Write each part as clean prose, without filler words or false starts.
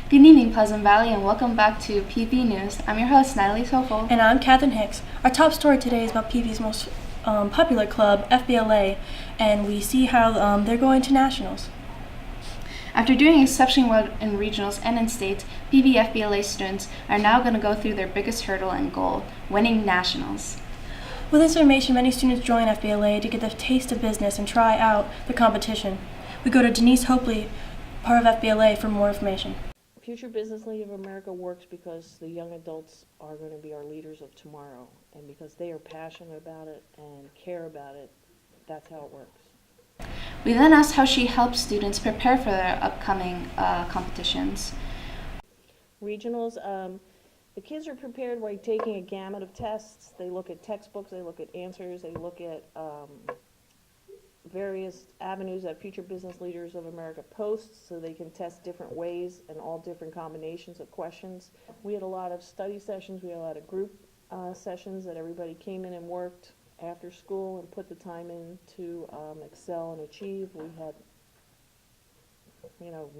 Good evening, Pleasant Valley, and welcome back to PV News. I'm your host, Natalie Tofil. And I'm Katherine Hicks. Our top story today is about PV's most popular club, FBLA, and we see how they're going to nationals. After doing exceptionally well in regionals and in states, PV FBLA students are now going to go through their biggest hurdle and goal, winning nationals. With this information, many students join FBLA to get the taste of business and try out the competition. We go to Denise Hopley, part of FBLA, for more information. Future Business League of America works because the young adults are going to be our leaders of tomorrow, and because they are passionate about it and care about it. That's how it works. We then asked how she helps students prepare for their upcoming competitions. Regionals, the kids are prepared by taking a gamut of tests. They look at textbooks, they look at answers, they look at various avenues that Future Business Leaders of America posts, so they can test different ways and all different combinations of questions. We had a lot of study sessions, we had a lot of group sessions that everybody came in and worked after school and put the time in to excel and achieve. We had,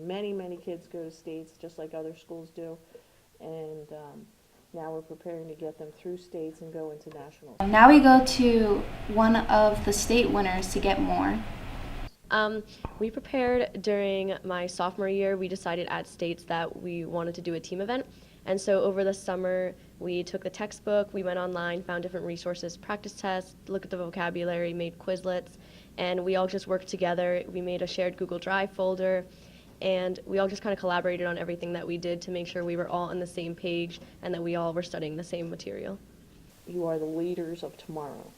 many kids go to states just like other schools do, and now we're preparing to get them through states and go into nationals. Now we go to one of the state winners to get more. We prepared during my sophomore year. We decided at states that we wanted to do a team event. And so over the summer, we took the textbook, we went online, found different resources, practice tests, looked at the vocabulary, made Quizlets, and we all just worked together. We made a shared Google Drive folder, and we all just kind of collaborated on everything that we did to make sure we were all on the same page and that we all were studying the same material. You are the leaders of tomorrow.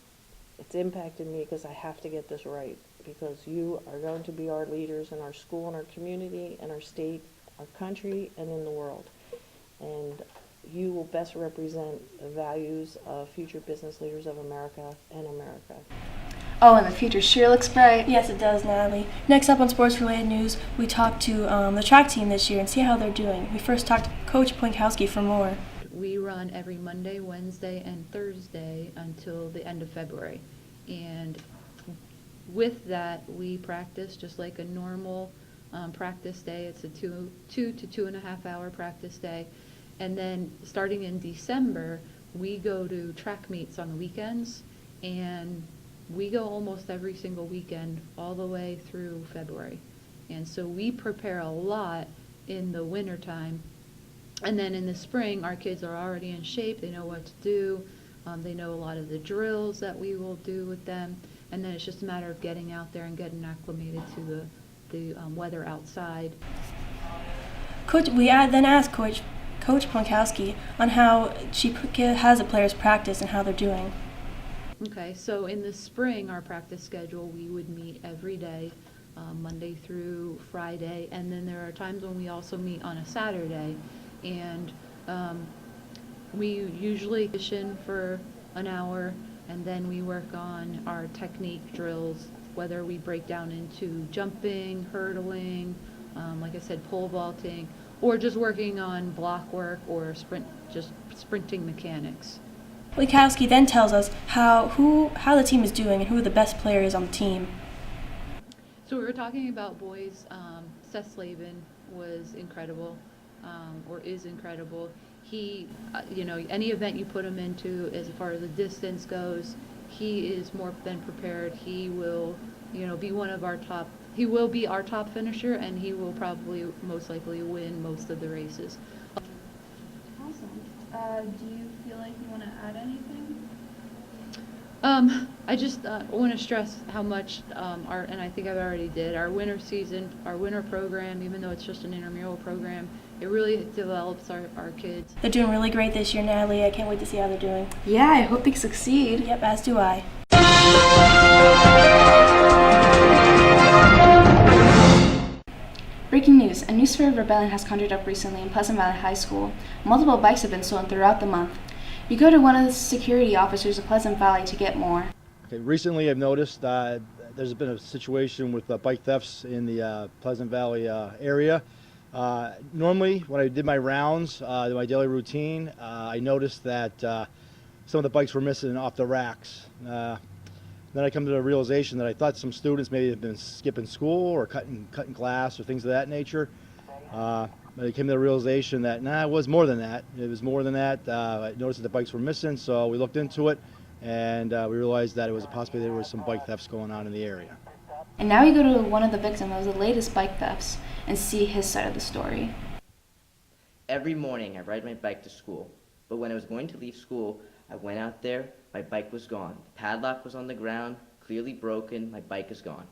It's impacted me because I have to get this right, because you are going to be our leaders in our school and our community and our state, our country, and in the world. And you will best represent the values of Future Business Leaders of America and America. Oh, and the future sure looks bright. Yes, it does, Natalie. Next up on sports-related news, we talk to the track team this year and see how they're doing. We first talked to Coach Plankowski for more. We run every Monday, Wednesday, and Thursday until the end of February. And with that, we practice just like a normal practice day. It's a two to 2.5 hour practice day. And then starting in December, we go to track meets on the weekends, and we go almost every single weekend all the way through February. And so we prepare a lot in the winter time. And then in the spring, our kids are already in shape. They know what to do. They know a lot of the drills that we will do with them. And then it's just a matter of getting out there and getting acclimated to the weather outside. Coach, we then asked Coach Plankowski on how she has the players practice and how they're doing. Okay, so in the spring, our practice schedule, we would meet every day, Monday through Friday, and then there are times when we also meet on a Saturday, and we usually audition for an hour, and then we work on our technique drills, whether we break down into jumping, hurdling, like I said, pole vaulting, or just working on block work or sprinting mechanics. Plankowski then tells us how the team is doing and who the best player is on the team. So we were talking about boys. Seth Slavin was incredible, or is incredible. He, any event you put him into, as far as the distance goes, he is more than prepared. He will, be one of our top. He will be our top finisher, and he will probably most likely win most of the races. Awesome. Do you feel like you want to add anything? I just want to stress how much and I think I've already did, our winter season, our winter program, even though it's just an intramural program, it really develops our kids. They're doing really great this year, Natalie. I can't wait to see how they're doing. Yeah, I hope they succeed. Yep, as do I. Breaking news, a new spirit of rebellion has conjured up recently in Pleasant Valley High School. Multiple bikes have been stolen throughout the month. You go to one of the security officers of Pleasant Valley to get more. Okay, recently I've noticed there's been a situation with bike thefts in the Pleasant Valley area. Normally when I did my rounds, my daily routine, I noticed that some of the bikes were missing off the racks. Then I come to the realization that I thought some students maybe had been skipping school or cutting class or things of that nature. But I came to the realization that, it was more than that. It was more than that. I noticed that the bikes were missing, so we looked into it, and we realized that it was a possibility there was some bike thefts going on in the area. And now we go to one of the victims of the latest bike thefts and see his side of the story. Every morning I ride my bike to school, but when I was going to leave school, I went out there, my bike was gone. The padlock was on the ground, clearly broken, my bike is gone.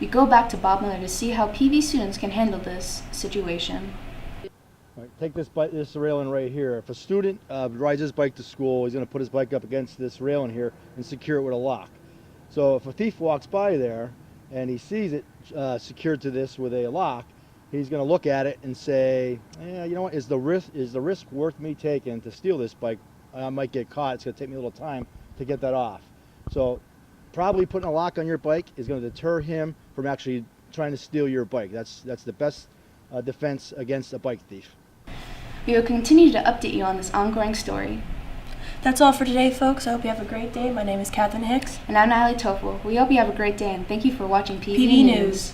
We go back to Bob Miller to see how PV students can handle this situation. All right, take this railing right here. If a student rides his bike to school, he's going to put his bike up against this railing here and secure it with a lock. So if a thief walks by there and he sees it secured to this with a lock, he's going to look at it and say, yeah, you know what, is the risk worth me taking to steal this bike? I might get caught. It's going to take me a little time to get that off. So probably putting a lock on your bike is going to deter him from actually trying to steal your bike. That's the best defense against a bike thief. We will continue to update you on this ongoing story. That's all for today, folks. I hope you have a great day. My name is Katherine Hicks. And I'm Natalie Tofil. We hope you have a great day and thank you for watching PV PV News. News.